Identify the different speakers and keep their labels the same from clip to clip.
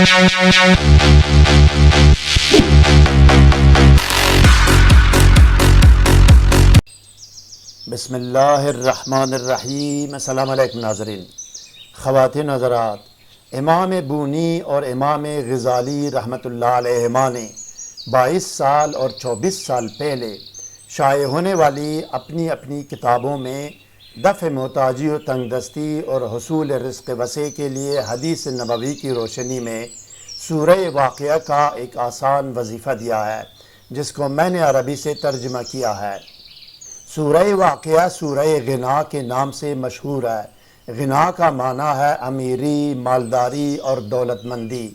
Speaker 1: بسم اللہ الرحمن الرحیم۔ السلام علیکم ناظرین، خواتین حضرات، امام بونی اور امام غزالی رحمۃ اللہ علیہما نے 22 سال اور 24 سال پہلے شائع ہونے والی اپنی اپنی کتابوں میں دفع محتاجی و تنگ دستی اور حصول رزق وسع کے لیے حدیث نبوی کی روشنی میں سورہ واقعہ کا ایک آسان وظیفہ دیا ہے، جس کو میں نے عربی سے ترجمہ کیا ہے۔ سورہ واقعہ سورہ غنا کے نام سے مشہور ہے۔ غنا کا معنی ہے امیری، مالداری اور دولت مندی۔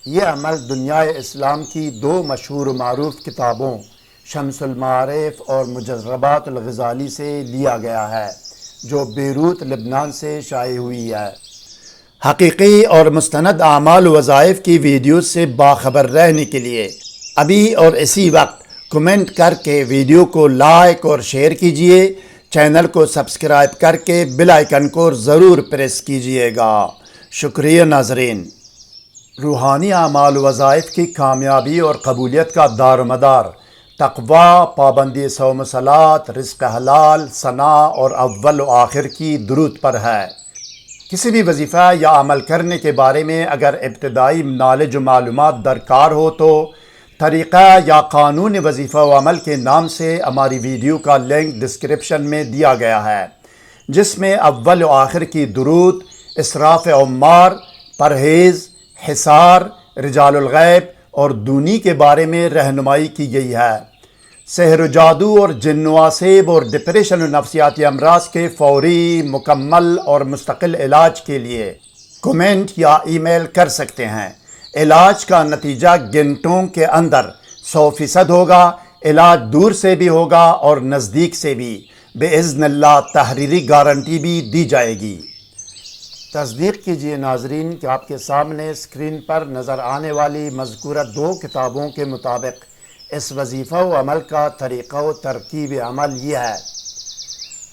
Speaker 1: یہ عمل دنیا اسلام کی دو مشہور و معروف کتابوں شمس المعارف اور مجربات الغزالی سے لیا گیا ہے، جو بیروت لبنان سے شائع ہوئی ہے۔ حقیقی اور مستند اعمال و وظائف کی ویڈیوز سے باخبر رہنے کے لیے ابھی اور اسی وقت کمنٹ کر کے ویڈیو کو لائک اور شیئر کیجئے، چینل کو سبسکرائب کر کے بیل آئیکن کو ضرور پریس کیجئے گا۔ شکریہ ناظرین۔ روحانی اعمال و وظائف کی کامیابی اور قبولیت کا دار و مدار تقویٰ، پابندی صوم و صلاۃ، رزق حلال، ثنا اور اول و آخر کی درود پر ہے۔ کسی بھی وظیفہ یا عمل کرنے کے بارے میں اگر ابتدائی نالج و معلومات درکار ہو تو طریقہ یا قانون وظیفہ و عمل کے نام سے ہماری ویڈیو کا لنک ڈسکرپشن میں دیا گیا ہے، جس میں اول و آخر کی درود، اسراف عمار، پرہیز، حصار، رجال الغیب اور دونی کے بارے میں رہنمائی کی گئی ہے۔ سحر و جادو اور جن و عصیب اور ڈپریشن و نفسیاتی امراض کے فوری، مکمل اور مستقل علاج کے لیے کمنٹ یا ای میل کر سکتے ہیں۔ علاج کا نتیجہ گھنٹوں کے اندر 100% ہوگا۔ علاج دور سے بھی ہوگا اور نزدیک سے بھی، باذن اللہ تحریری گارنٹی بھی دی جائے گی۔ تصدیق کیجئے ناظرین کہ آپ کے سامنے اسکرین پر نظر آنے والی مذکورہ دو کتابوں کے مطابق اس وظیفہ و عمل کا طریقہ و ترکیب عمل یہ ہے۔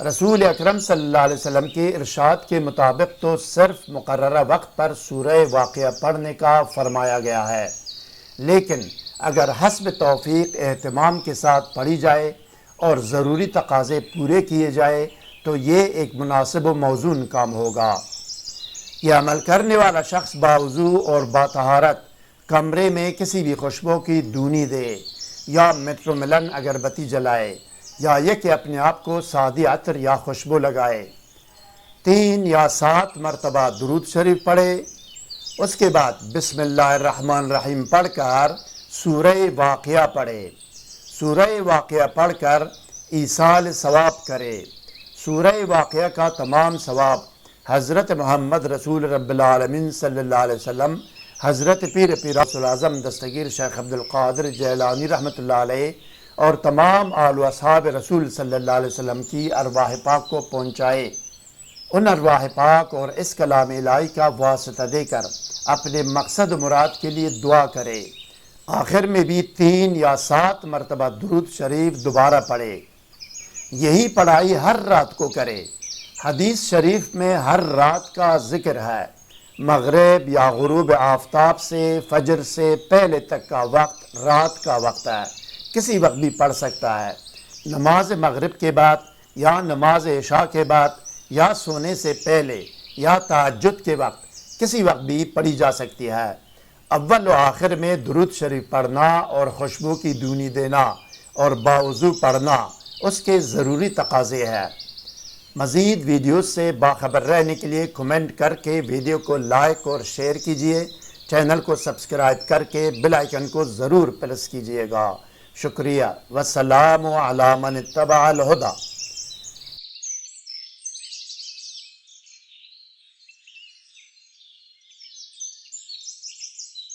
Speaker 1: رسول اکرم صلی اللہ علیہ وسلم کے ارشاد کے مطابق تو صرف مقررہ وقت پر سورہ واقعہ پڑھنے کا فرمایا گیا ہے، لیکن اگر حسب توفیق اہتمام کے ساتھ پڑھی جائے اور ضروری تقاضے پورے کیے جائے تو یہ ایک مناسب و موزون کام ہوگا۔ یہ عمل کرنے والا شخص باوضو اور باطہارت کمرے میں کسی بھی خوشبو کی دونی دے یا میٹرو ملن اگربتی جلائے، یا یہ کہ اپنے آپ کو سادی عطر یا خوشبو لگائے، 3 یا 7 مرتبہ درود شریف پڑھے، اس کے بعد بسم اللہ الرحمن الرحیم پڑھ کر سورہ واقعہ پڑھے۔ سورہ واقعہ پڑھ کر ایصال ثواب کرے۔ سورہ واقعہ کا تمام ثواب حضرت محمد رسول رب العالمین صلی اللہ علیہ وسلم، حضرت پیر غوث اعظم دستگیر شیخ عبدالقادر جیلانی رحمۃ اللہ علیہ اور تمام آل و اصحاب رسول صلی اللہ علیہ وسلم کی ارواح پاک کو پہنچائے۔ ان ارواح پاک اور اس کلام الہی کا واسطہ دے کر اپنے مقصد و مراد کے لیے دعا کرے۔ آخر میں بھی 3 یا 7 مرتبہ درود شریف دوبارہ پڑھے۔ یہی پڑھائی ہر رات کو کرے۔ حدیث شریف میں ہر رات کا ذکر ہے۔ مغرب یا غروب آفتاب سے فجر سے پہلے تک کا وقت رات کا وقت ہے، کسی وقت بھی پڑھ سکتا ہے۔ نماز مغرب کے بعد یا نماز عشاء کے بعد یا سونے سے پہلے یا تہجد کے وقت کسی وقت بھی پڑھی جا سکتی ہے۔ اول و آخر میں درود شریف پڑھنا اور خوشبو کی دونی دینا اور باوضو پڑھنا اس کے ضروری تقاضے ہیں۔ مزید ویڈیوز سے باخبر رہنے کے لیے کمنٹ کر کے ویڈیو کو لائک اور شیئر کیجئے، چینل کو سبسکرائب کر کے بیل آئیکن کو ضرور پریس کیجئے گا۔ شکریہ۔ والسلام علی من اتبع الہدی۔